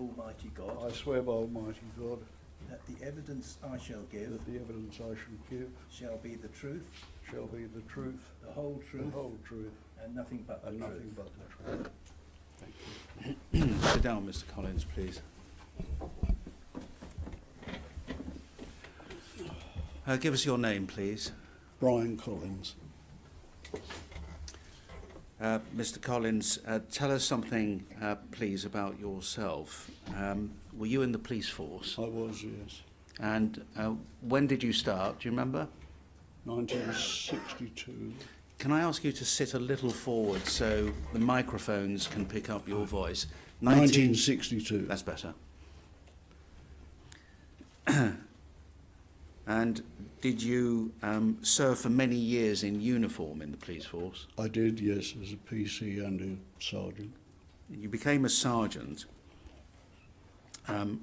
Almighty God I swear by Almighty God that the evidence I shall give that the evidence I shall give shall be the truth, shall be the truth, the whole the truth, whole truth, and nothing but the and truth. nothing but the truth. Thank you. Sit down, Mr. Collins, please. Give us your name, please. Bryan Collins. Mr. Collins, tell us something, please, about yourself. Were you in the police force? I was, yes. And when did you start? Do you remember? 1962. Can I ask you to sit a little forward so the microphones can pick up your voice? 1962. That's better. And did you serve for many years in uniform in the police force? I did, yes, as a PC and a sergeant. You became a sergeant. And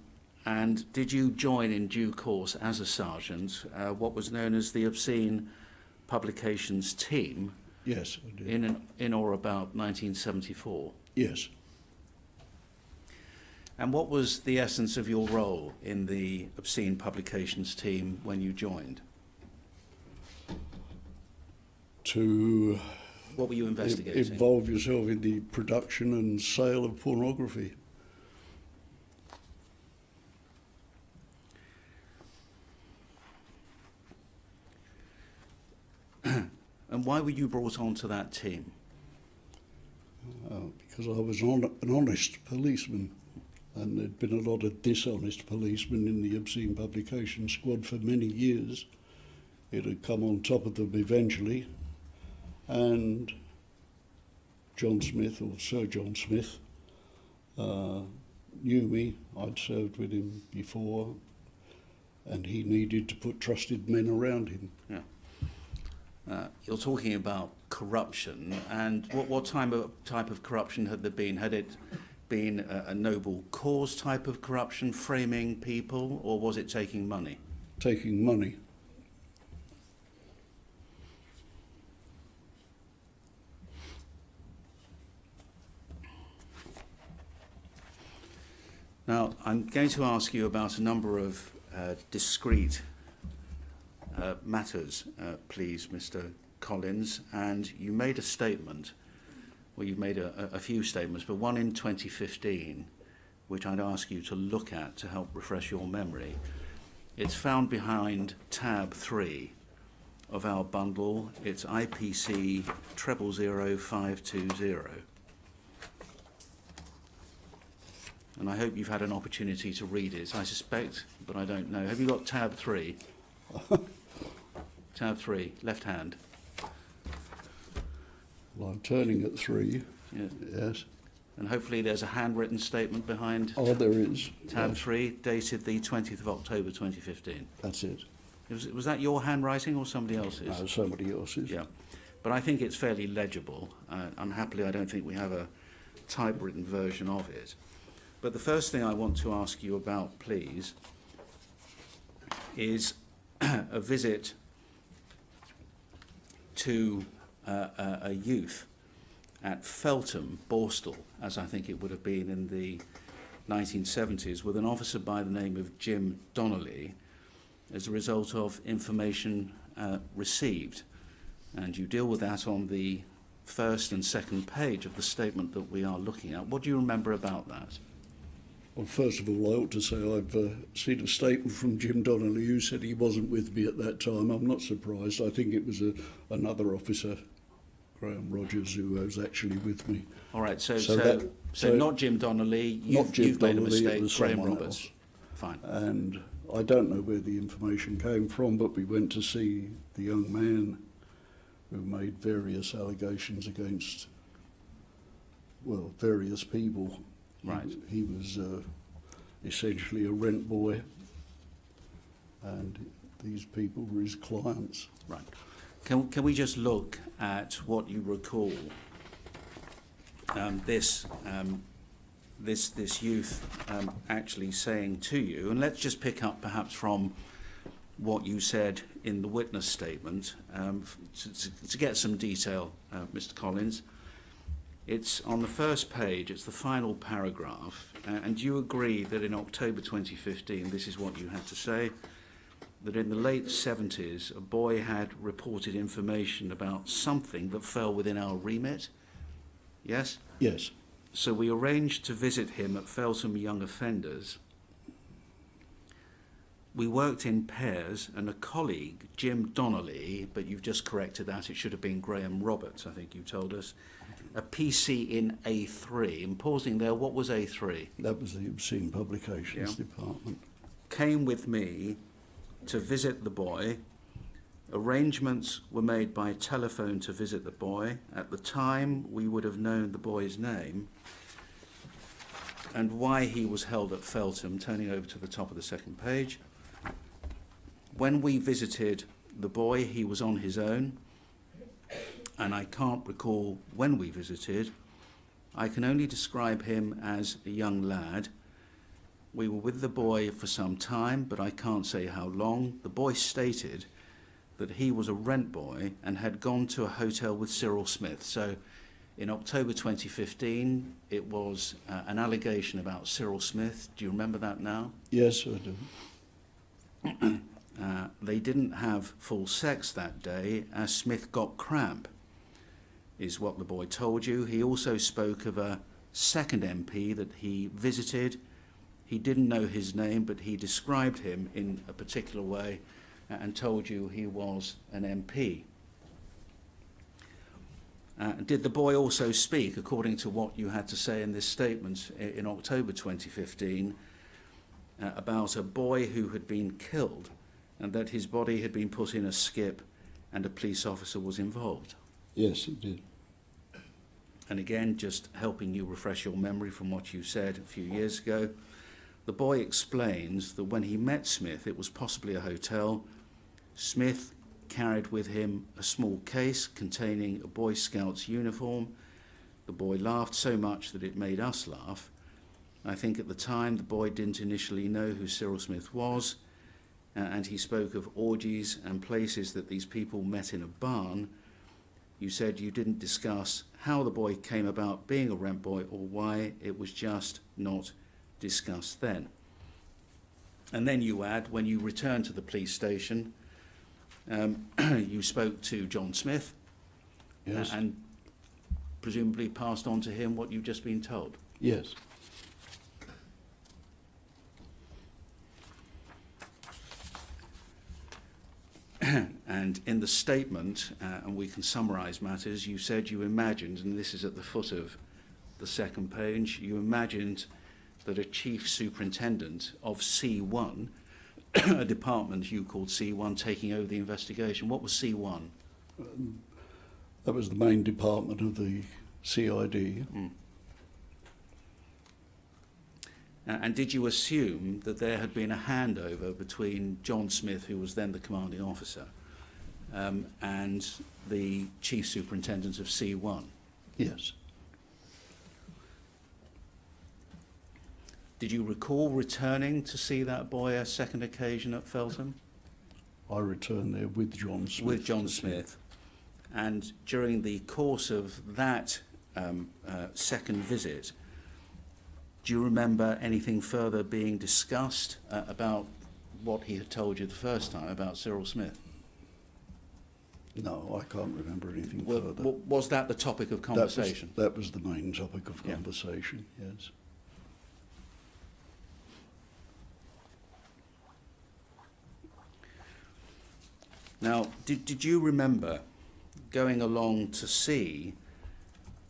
did you join in due course as a sergeant what was known as the Obscene Publications Team? Yes, I did. In or about 1974? Yes. And what was the essence of your role in the Obscene Publications Team when you joined? To What were you investigating? involve yourself in the production and sale of pornography. And why were you brought onto that team? Because I was an honest policeman, and there'd been a lot of dishonest policemen in the Obscene Publication Squad for many years. It had come on top of them eventually, and John Smith, or Sir John Smith, knew me. I'd served with him before, and he needed to put trusted men around him. Yeah. You're talking about corruption, and what type of corruption had there been? Had it been a noble cause type of corruption, framing people, or was it taking money? Taking money. Now, I'm going to ask you about a number of discrete matters, please, Mr. Collins. And you made a statement, well, you've made a few statements, but one in 2015, which I'd ask you to look at to help refresh your memory. It's found behind tab 3 of our bundle. It's IPC 000520. And I hope you've had an opportunity to read it. I suspect, but I don't know. Have you got tab 3? Tab 3, left hand. Well, I'm turning at 3. Yeah. Yes. And hopefully there's a handwritten statement behind Oh, there is. tab Yes. 3, dated the 20th of October 2015. That's it. Was that your handwriting or somebody else's? No, somebody else's. Yeah. But I think it's fairly legible. Unhappily, I don't think we have a typewritten version of it. But the first thing I want to ask you about, please, is a visit to a youth at Feltham, Borstal, as I think it would have been in the 1970s, with an officer by the name of Jim Donnelly, as a result of information received. And you deal with that on the first and second page of the statement that we are looking at. What do you remember about that? Well, first of all, I ought to say I've seen a statement from Jim Donnelly, who said he wasn't with me at that time. I'm not surprised. I think it was another officer, Graham Rogers, who was actually with me. All right, so So not Jim Donnelly, not Jim you've made a Donnelly, it mistake, was Graham someone Roberts. else. Fine. And I don't know where the information came from, but we went to see the young man who made various allegations against, well, various people. Right. He was essentially a rent boy, and these people were his clients. Right. Can we just look at what you recall this youth actually saying to you, and let's just pick up perhaps from what you said in the witness statement to get some detail, Mr. Collins. It's on the first page, it's the final paragraph, and you agree that in October 2015, this is what you had to say, that in the late 70s, a boy had reported information about something that fell within our remit? Yes? Yes. So we arranged to visit him at Feltham Young Offenders. We worked in pairs, and a colleague, Jim Donnelly, but you've just corrected that, it should have been Graham Roberts, I think you told us, a PC in A3. And pausing there, what was A3? That was the Obscene Publications Department. Came with me to visit the boy. Arrangements were made by telephone to visit the boy. At the time, we would have known the boy's name and why he was held at Feltham, turning over to the top of the second page. When we visited the boy, he was on his own, and I can't recall when we visited. I can only describe him as a young lad. We were with the boy for some time, but I can't say how long. The boy stated that he was a rent boy and had gone to a hotel with Cyril Smith. So in October 2015, it was an allegation about Cyril Smith. Do you remember that now? Yes, I do. They didn't have full sex that day as Smith got cramp, is what the boy told you. He also spoke of a second MP that he visited. He didn't know his name, but he described him in a particular way and told you he was an MP. Did the boy also speak, according to what you had to say in this statement in October 2015, about a boy who had been killed and that his body had been put in a skip and a police officer was involved? Yes, it did. And again, just helping you refresh your memory from what you said a few years ago, the boy explains that when he met Smith, it was possibly a hotel. Smith carried with him a small case containing a Boy Scout's uniform. The boy laughed so much that it made us laugh. I think at the time the boy didn't initially know who Cyril Smith was, and he spoke of orgies and places that these people met in a barn. You said you didn't discuss how the boy came about being a rent boy or why. It was just not discussed then. And then you add, when you returned to the police station, you spoke to John Smith, Yes. and presumably passed on to him what you've just been told. Yes. And in the statement, and we can summarise matters, you said you imagined, and this is at the foot of the second page, you imagined that a chief superintendent of C1, a department you called C1, taking over the investigation. What was C1? That was the main department of the CID. And did you assume that there had been a handover between John Smith, who was then the commanding officer, and the chief superintendent of C1? Yes. Did you recall returning to see that boy a second occasion at Feltham? I returned there with John Smith. With John Smith. And during the course of that second visit, do you remember anything further being discussed about what he had told you the first time about Cyril Smith? No, I can't remember anything Well, further. was that the topic of conversation? That was the main topic of Yeah. conversation, yes. Now, did you remember going along to see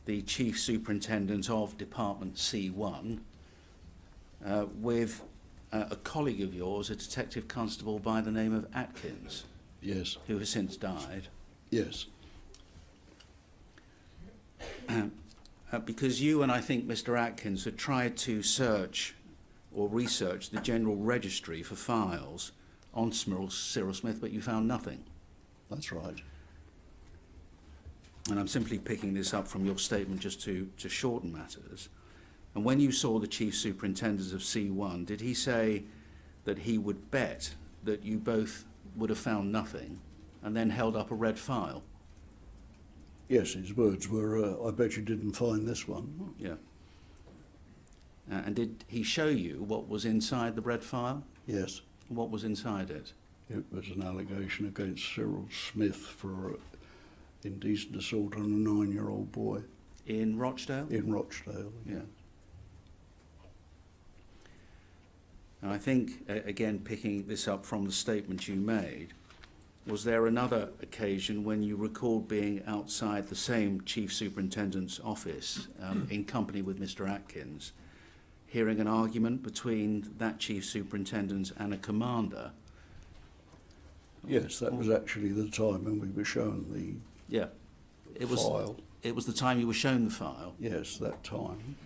the chief superintendent of Department C1 with a colleague of yours, a detective constable by the name of Atkins, Yes, who has since died? yes, Because you and I think Mr. Atkins had tried to search or research the general registry for files on Cyril Smith, but you found nothing. that's right. And I'm simply picking this up from your statement just to shorten matters. And when you saw the chief superintendent of C1, did he say that he would bet that you both would have found nothing and then held up a red file? Yes, his words were, I bet you didn't find this one. Yeah. And did he show you what was inside the bread file? Yes, What was inside it? it was an allegation against Cyril Smith for indecent assault on a 9-year-old boy In Rochdale? in Rochdale. Yeah. And I think, again, picking this up from the statement you made, was there another occasion when you recalled being outside the same Chief Superintendent's office in company with Mr. Atkins, hearing an argument between that Chief Superintendent and a commander? Yes, that was actually the time when we were shown the Yeah. It was, file. it was the time you were shown the file. Yes, that time.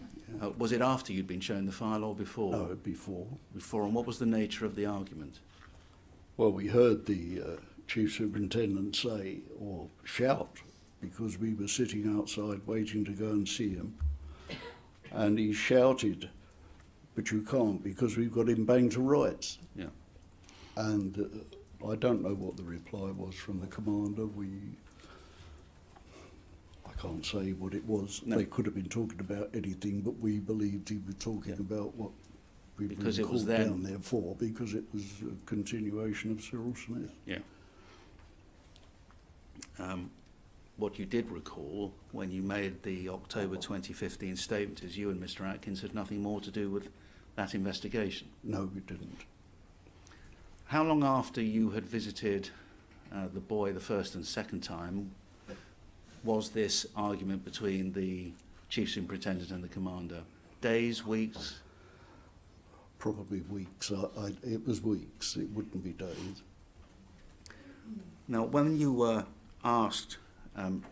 Yeah. Was it after you'd been shown the file or before? No, before. Before. And what was the nature of the argument? Well, we heard the Chief Superintendent say or shout because we were sitting outside waiting to go and see him. And he shouted, but you can't because we've got him banged to rights. Yeah. And I don't know what the reply was from the commander. I can't say what it was. No. They could have been talking about anything, but we believed he was talking about what we were Because it was called then. down there for, because it was a continuation of Cyril Smith. Yeah. What you did recall when you made the October 2015 statement is you and Mr. Atkins had nothing more to do with that investigation. No, we didn't. How long after you had visited the boy the first and second time was this argument between the Chief Superintendent and the Commander? Days, weeks? Probably weeks. It was weeks. It wouldn't be days. Now, when you were asked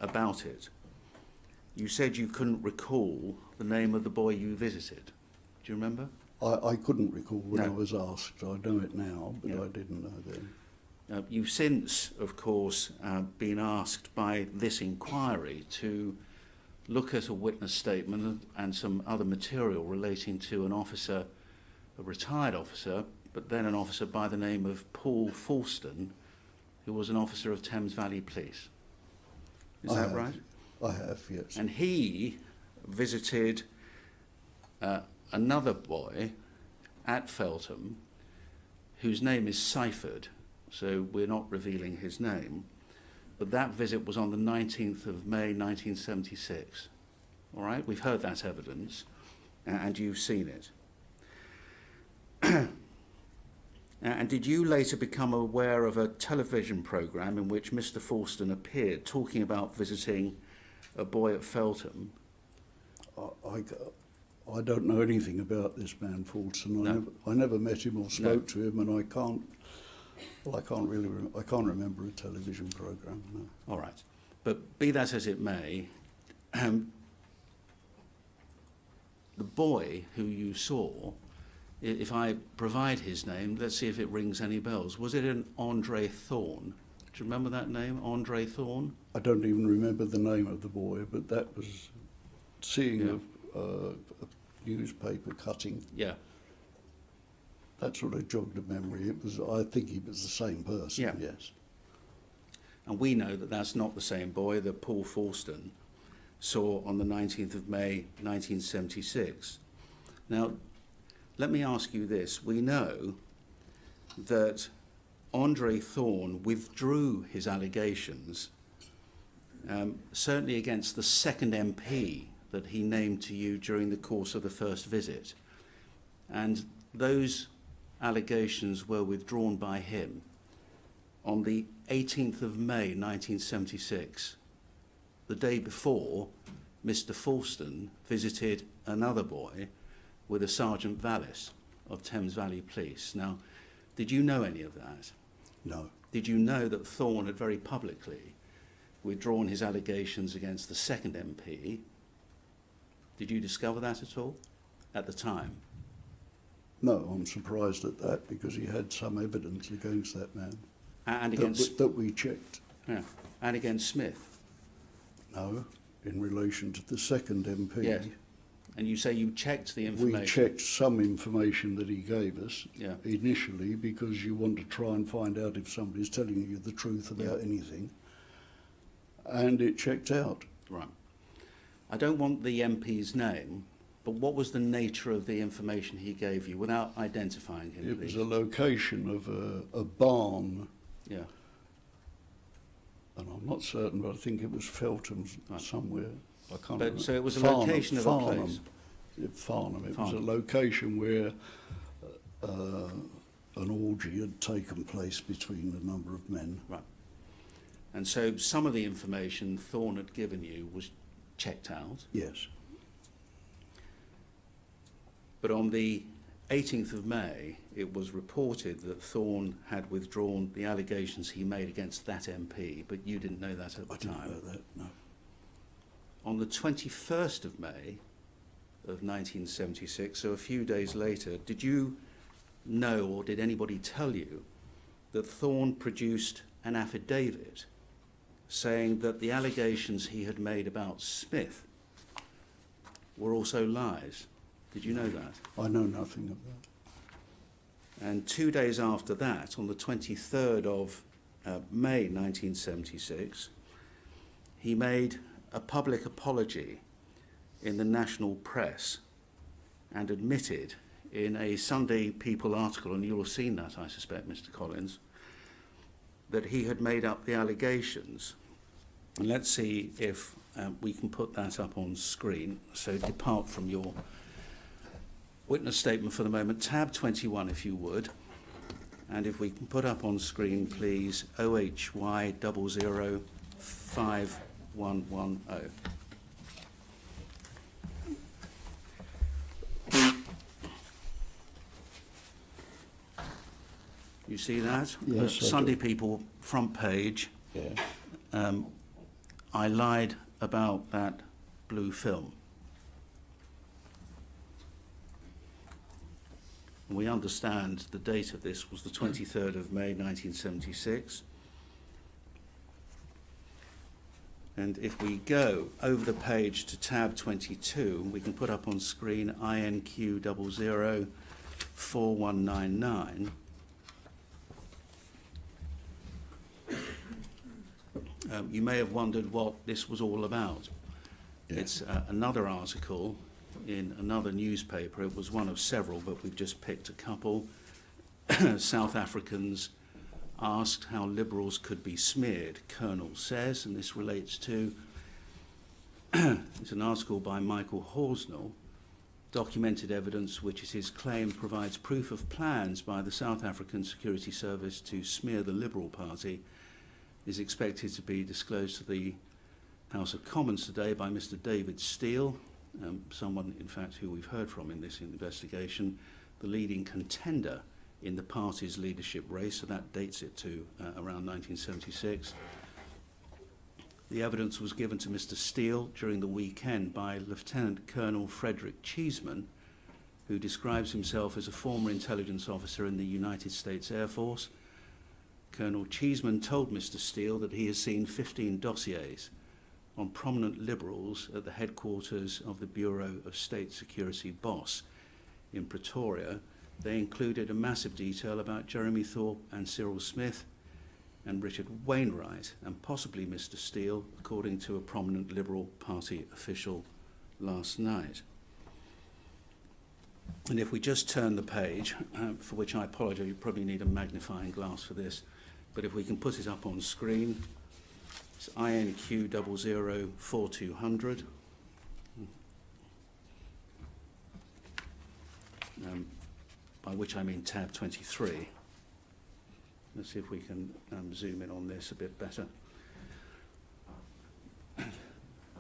about it, you said you couldn't recall the name of the boy you visited. Do you remember? I couldn't recall when No. I was asked. I know it now, but Yeah. I didn't know then. You've since, of course, been asked by this inquiry to look at a witness statement and some other material relating to an officer, a retired officer, but then an officer by the name of Paul Falston, who was an officer of Thames Valley Police. Is I that have. right? I have, yes. And he visited another boy at Feltham whose name is ciphered, so we're not revealing his name, but that visit was on the 19th of May 1976. All right, we've heard that evidence and you've seen it. And did you later become aware of a television programme in which Mr. Falston appeared talking about visiting a boy at Feltham? I don't know anything about this man Falston. No. I never met him or spoke to him, and I can't remember a television programme. No. All right. But be that as it may, the boy who you saw, if I provide his name, let's see if it rings any bells. Was it an Andre Thorne? Do you remember that name, Andre Thorne? I don't even remember the name of the boy, but that was seeing a newspaper cutting. Yeah. That sort of jogged a memory. I think he was the same person. Yeah. Yes. And we know that that's not the same boy that Paul Falston saw on the 19th of May 1976. Now, let me ask you this. We know that Andre Thorne withdrew his allegations, certainly against the second MP that he named to you during the course of the first visit. And those allegations were withdrawn by him on the 18th of May 1976, the day before Mr. Falston visited another boy with a Sergeant Vallis of Thames Valley Police. Now, did you know any of that? No. Did you know that Thorne had very publicly withdrawn his allegations against the second MP? Did you discover that at all at the time? No, I'm surprised at that because he had some evidence against that man And against that we checked. yeah, and against Smith. No, in relation to the second MP. Yes. And you say you checked the information. We checked some information that he gave us Yeah. initially because you want to try and find out if somebody's telling you the truth about anything. and it checked out. Right. I don't want the MP's name, but what was the nature of the information he gave you without identifying him, It please? was a location of a barn, Yeah. and I'm not certain, but I think it was Feltham Right. somewhere. I can't But remember. so it was a Farnham, location of a place. Farnham. It was Farnham. a location where an orgy had taken place between a number of men. Right. And so some of the information Thorne had given you was checked out, Yes. but on the 18th of May, it was reported that Thorne had withdrawn the allegations he made against that MP, but you didn't know that at the I didn't time. know that, no. On the 21st of May of 1976, so a few days later, did you know, or did anybody tell you, that Thorne produced an affidavit saying that the allegations he had made about Smith were also lies? Did you know that? I know nothing of that. And 2 days after that, on the 23rd of May 1976, he made a public apology in the national press and admitted in a Sunday People article, and you'll have seen that, I suspect, Mr. Collins, that he had made up the allegations. And let's see if we can put that up on screen. So depart from your witness statement for the moment. Tab 21, if you would. And if we can put up on screen, please, OHY 005110. You see that? Yes, I Sunday do. People front page. Yeah. I lied about that blue film. We understand the date of this was the 23rd of May 1976. And if we go over the page to tab 22, we can put up on screen INQ 004199. You may have wondered what this was all about. Yeah. It's another article in another newspaper. It was one of several, but we've just picked a couple. South Africans asked how Liberals could be smeared, Colonel says, and this relates to it's an article by Michael Horsnell, documented evidence which is his claim provides proof of plans by the South African Security Service to smear the Liberal Party is expected to be disclosed to the House of Commons today by Mr. David Steele, someone, in fact, who we've heard from in this investigation, the leading contender in the party's leadership race, so that dates it to around 1976. The evidence was given to Mr. Steele during the weekend by Lieutenant Colonel Frederick Cheeseman, who describes himself as a former intelligence officer in the United States Air Force. Colonel Cheeseman told Mr. Steele that he has seen 15 dossiers on prominent Liberals at the headquarters of the Bureau of State Security BOSS in Pretoria. They included a massive detail about Jeremy Thorpe and Cyril Smith and Richard Wainwright and possibly Mr. Steele, according to a prominent Liberal Party official last night. And if we just turn the page, for which I apologise, you probably need a magnifying glass for this, but if we can put it up on screen, it's INQ 004200. By which I mean tab 23. Let's see if we can zoom in on this a bit better.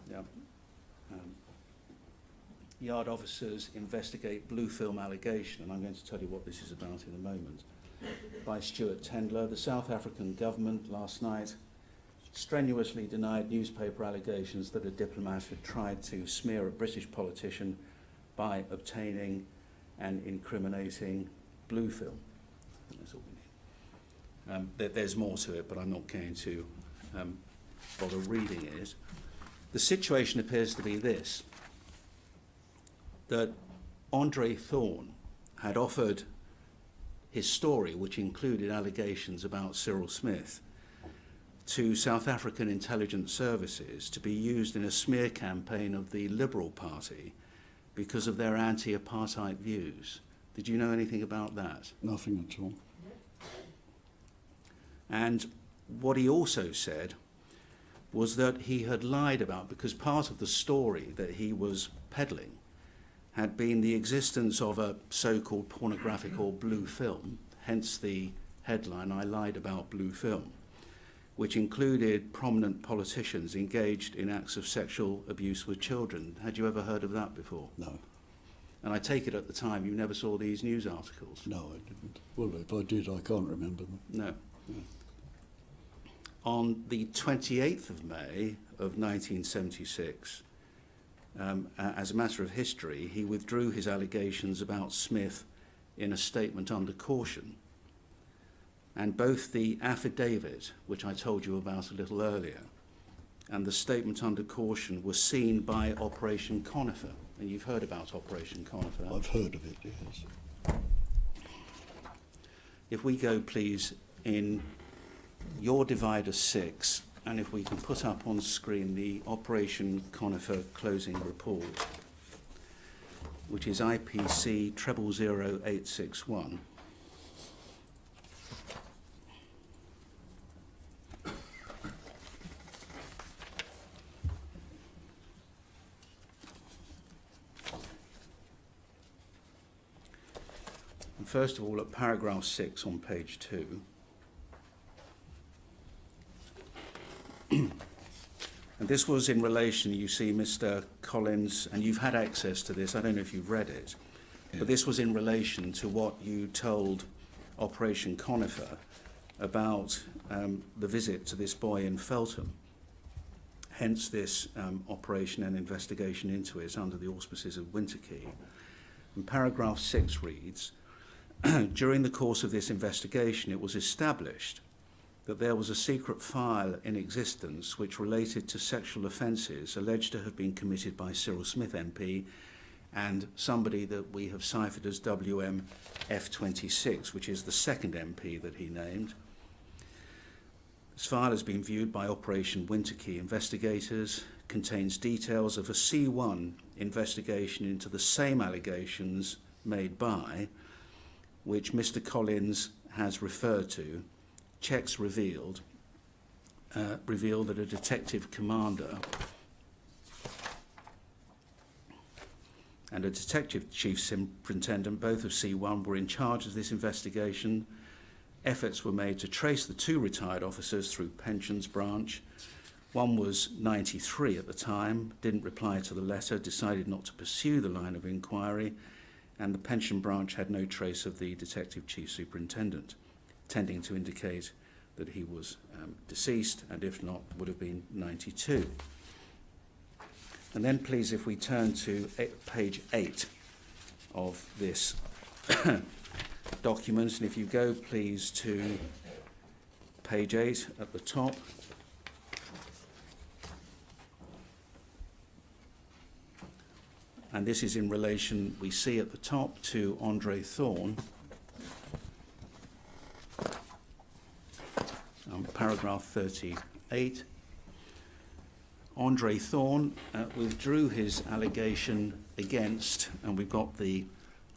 Yeah. Yard officers investigate blue film allegation, and I'm going to tell you what this is about in a moment. By Stuart Tendler, the South African government last night strenuously denied newspaper allegations that a diplomat had tried to smear a British politician by obtaining and incriminating blue film. That's all we need. There's more to it, but I'm not going to bother reading it. The situation appears to be this, that Andre Thorne had offered his story, which included allegations about Cyril Smith, to South African intelligence services to be used in a smear campaign of the Liberal Party because of their anti-apartheid views. Did you know anything about that? Nothing at all. And what he also said was that he had lied about, because part of the story that he was peddling had been the existence of a so-called pornographic or blue film, hence the headline, "I lied about blue film," which included prominent politicians engaged in acts of sexual abuse with children. Had you ever heard of that before? No. And I take it at the time you never saw these news articles? No, I didn't. Well, if I did, I can't remember them. No. On the 28th of May of 1976, as a matter of history, he withdrew his allegations about Smith in a statement under caution. And both the affidavit, which I told you about a little earlier, and the statement under caution were seen by Operation Conifer. And you've heard about Operation Conifer. I've heard of it, yes. If we go, please, in your divider 6, and if we can put up on screen the Operation Conifer closing report, which is IPC 000861. And first of all, at paragraph 6 on page 2. And this was in relation, you see, Mr. Collins, and you've had access to this, I don't know if you've read it, but this was in relation to what you told Operation Conifer about the visit to this boy in Feltham. Hence this operation and investigation into it under the auspices of Winterkey. And paragraph 6 reads, during the course of this investigation, it was established that there was a secret file in existence which related to sexual offences alleged to have been committed by Cyril Smith MP and somebody that we have ciphered as WM F26, which is the second MP that he named. This file has been viewed by Operation Winterkey investigators, contains details of a C1 investigation into the same allegations made by, which Mr. Collins has referred to. Checks revealed that a detective commander and a detective chief superintendent, both of C1, were in charge of this investigation. Efforts were made to trace the two retired officers through pensions branch. One was 93 at the time, didn't reply to the letter, decided not to pursue the line of inquiry, and the pension branch had no trace of the detective chief superintendent, tending to indicate that he was deceased, and if not, would have been 92. And then please, if we turn to page 8 of this document, and if you go please to page 8 at the top. And this is in relation, we see at the top, to Andre Thorne. Paragraph 38. Andre Thorne withdrew his allegation against, and we've got the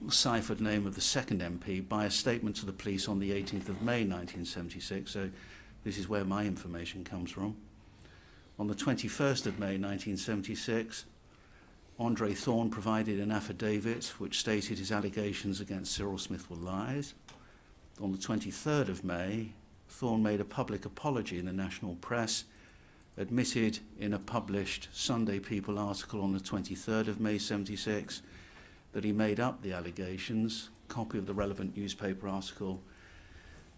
ciphered name of the second MP, by a statement to the police on the 18th of May 1976, so this is where my information comes from. On the 21st of May 1976, Andre Thorne provided an affidavit which stated his allegations against Cyril Smith were lies. On the 23rd of May, Thorne made a public apology in the national press, admitted in a published Sunday People article on the 23rd of May 76 that he made up the allegations, copy of the relevant newspaper article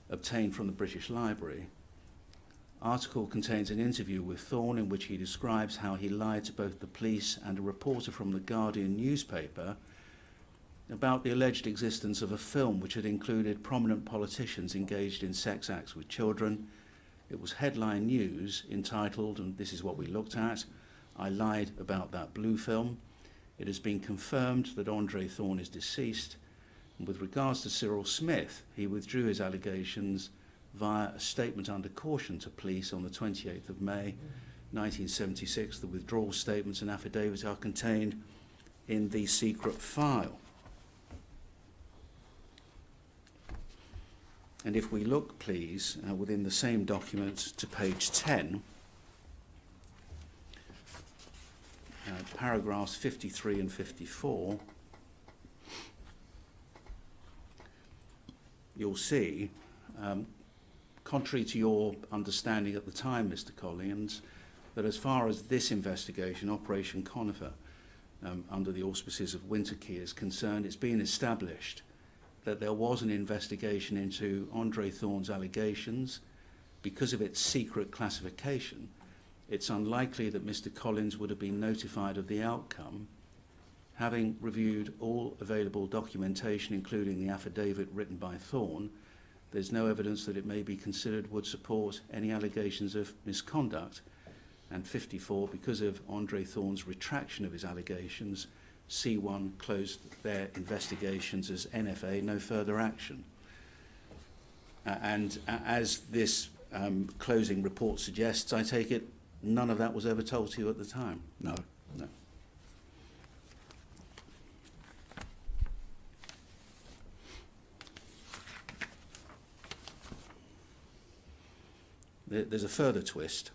obtained from the British Library. Article contains an interview with Thorne in which he describes how he lied to both the police and a reporter from the Guardian newspaper about the alleged existence of a film which had included prominent politicians engaged in sex acts with children. It was headline news entitled, and this is what we looked at, "I lied about that blue film." It has been confirmed that Andre Thorne is deceased. And with regards to Cyril Smith, he withdrew his allegations via a statement under caution to police on the 28th of May 1976. The withdrawal statements and affidavits are contained in the secret file. And if we look, please, within the same document to page 10, paragraphs 53 and 54, you'll see, contrary to your understanding at the time, Mr. Collins, that as far as this investigation, Operation Conifer, under the auspices of Winterkey is concerned, it's been established that there was an investigation into Andre Thorne's allegations. Because of its secret classification, it's unlikely that Mr. Collins would have been notified of the outcome. Having reviewed all available documentation, including the affidavit written by Thorne, there's no evidence that it may be considered would support any allegations of misconduct. And 54, because of Andre Thorne's retraction of his allegations, C1 closed their investigations as NFA, no further action. And as this closing report suggests, I take it none of that was ever told to you at the time? No. No. There's a further twist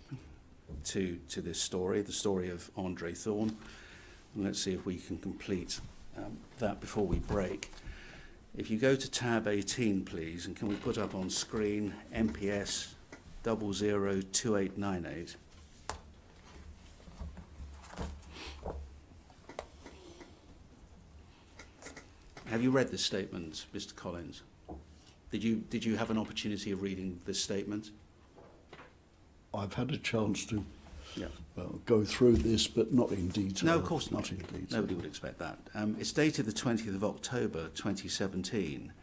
to this story, the story of Andre Thorne. And let's see if we can complete that before we break. If you go to tab 18, please, and can we put up on screen MPS 002898. Have you read this statement, Mr. Collins? Did you have an opportunity of reading this statement? I've had a chance to Yeah. go through this, but not in detail. No, of course not. in detail. Nobody would expect that. It's dated the 20th of October 2017,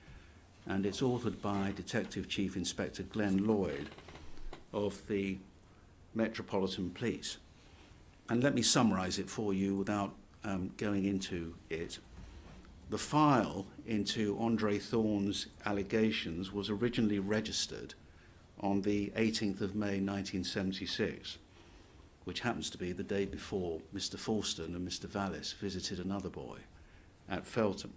and it's authored by Detective Chief Inspector Glenn Lloyd of the Metropolitan Police. And let me summarise it for you without going into it. The file into Andre Thorne's allegations was originally registered on the 18th of May 1976, which happens to be the day before Mr. Falston and Mr. Vallis visited another boy at Feltham.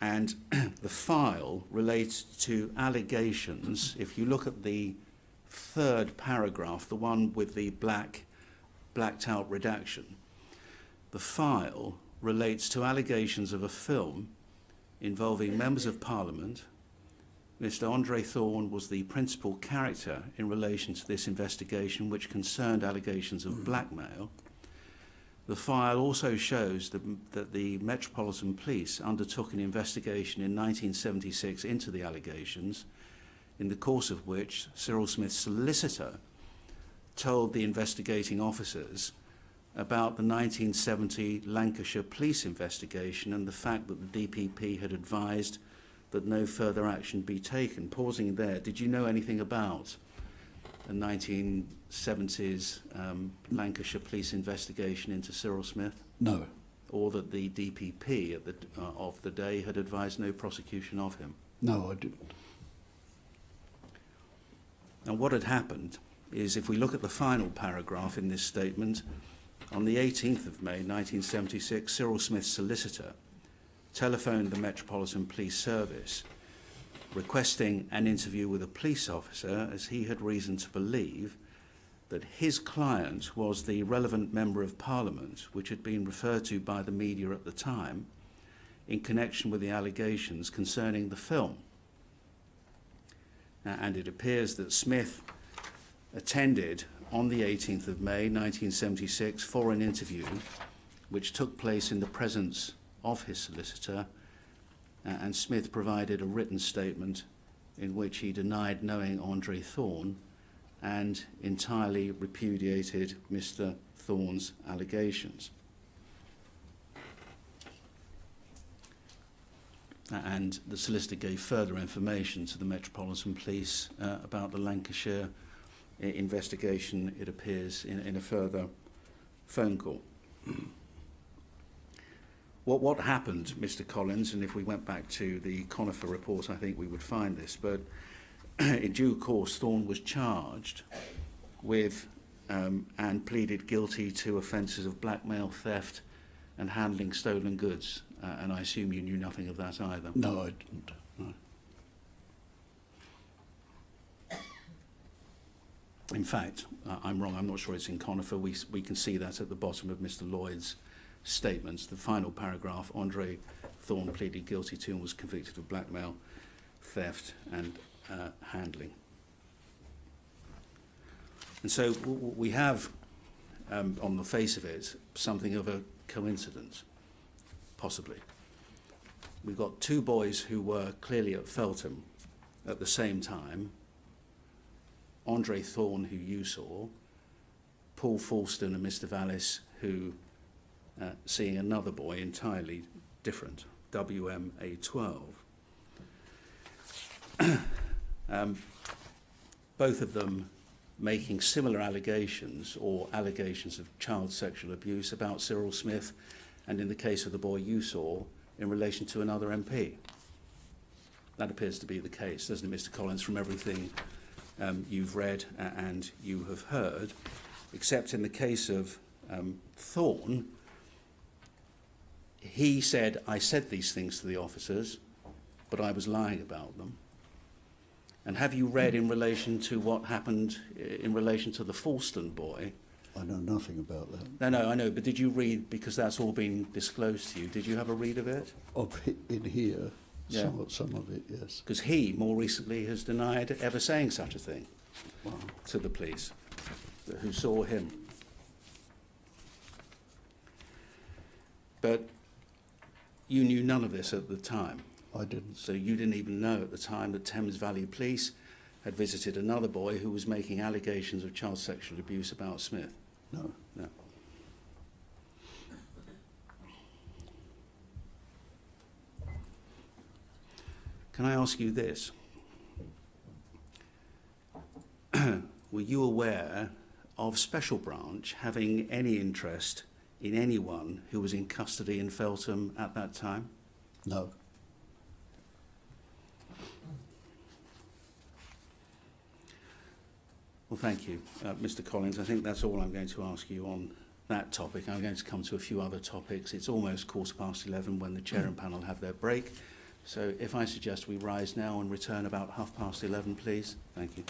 And the file relates to allegations. If you look at the third paragraph, the one with the blacked out redaction, the file relates to allegations of a film involving members of Parliament. Mr. Andre Thorne was the principal character in relation to this investigation, which concerned allegations of blackmail. The file also shows that the Metropolitan Police undertook an investigation in 1976 into the allegations, in the course of which Cyril Smith's solicitor told the investigating officers about the 1970 Lancashire police investigation and the fact that the DPP had advised that no further action be taken. Pausing there, did you know anything about the 1970s Lancashire police investigation into Cyril Smith? No. Or that the DPP at of the day had advised no prosecution of him? No, I didn't. And what had happened is, if we look at the final paragraph in this statement, on the 18th of May 1976, Cyril Smith's solicitor telephoned the Metropolitan Police Service requesting an interview with a police officer, as he had reason to believe that his client was the relevant member of Parliament, which had been referred to by the media at the time in connection with the allegations concerning the film. And it appears that Smith attended on the 18th of May 1976 for an interview which took place in the presence of his solicitor, and Smith provided a written statement in which he denied knowing Andre Thorne and entirely repudiated Mr. Thorne's allegations. And the solicitor gave further information to the Metropolitan Police about the Lancashire investigation, it appears, in a further phone call. what happened, Mr. Collins, and if we went back to the Conifer report, I think we would find this, but in due course, Thorne was charged with and pleaded guilty to offences of blackmail, theft, and handling stolen goods. And I assume you knew nothing of that either. No, I didn't. No. In fact, I'm wrong. I'm not sure it's in Conifer. We can see that at the bottom of Mr. Lloyd's statements. The final paragraph, Andre Thorne pleaded guilty to and was convicted of blackmail, theft, and handling. And so we have, on the face of it, something of a coincidence, possibly. We've got two boys who were clearly at Feltham at the same time. Andre Thorne, who you saw, Paul Falston and Mr. Vallis, who seeing another boy entirely different, WMA12. Both of them making similar allegations or allegations of child sexual abuse about Cyril Smith, and in the case of the boy you saw, in relation to another MP. That appears to be the case, doesn't it, Mr. Collins, from everything you've read and you have heard, except in the case of Thorne, he said, I said these things to the officers, but I was lying about them. And have you read in relation to what happened in relation to the Falston boy? I know nothing about that. No, I know, but did you read, because that's all been disclosed to you, did you have a read of it? Of it in here, Yeah. some of it, yes. Because he, more recently, has denied ever saying such a thing Wow. to the police who saw him. But you knew none of this at the time. I didn't. So you didn't even know at the time that Thames Valley Police had visited another boy who was making allegations of child sexual abuse about Smith? No. No. Can I ask you this? Were you aware of Special Branch having any interest in anyone who was in custody in Feltham at that time? No. Well, thank you, Mr. Collins. I think that's all I'm going to ask you on that topic. I'm going to come to a few other topics. It's almost 11:15 when the chair and panel have their break. So if I suggest we rise now and return about 11:30, please. Thank you.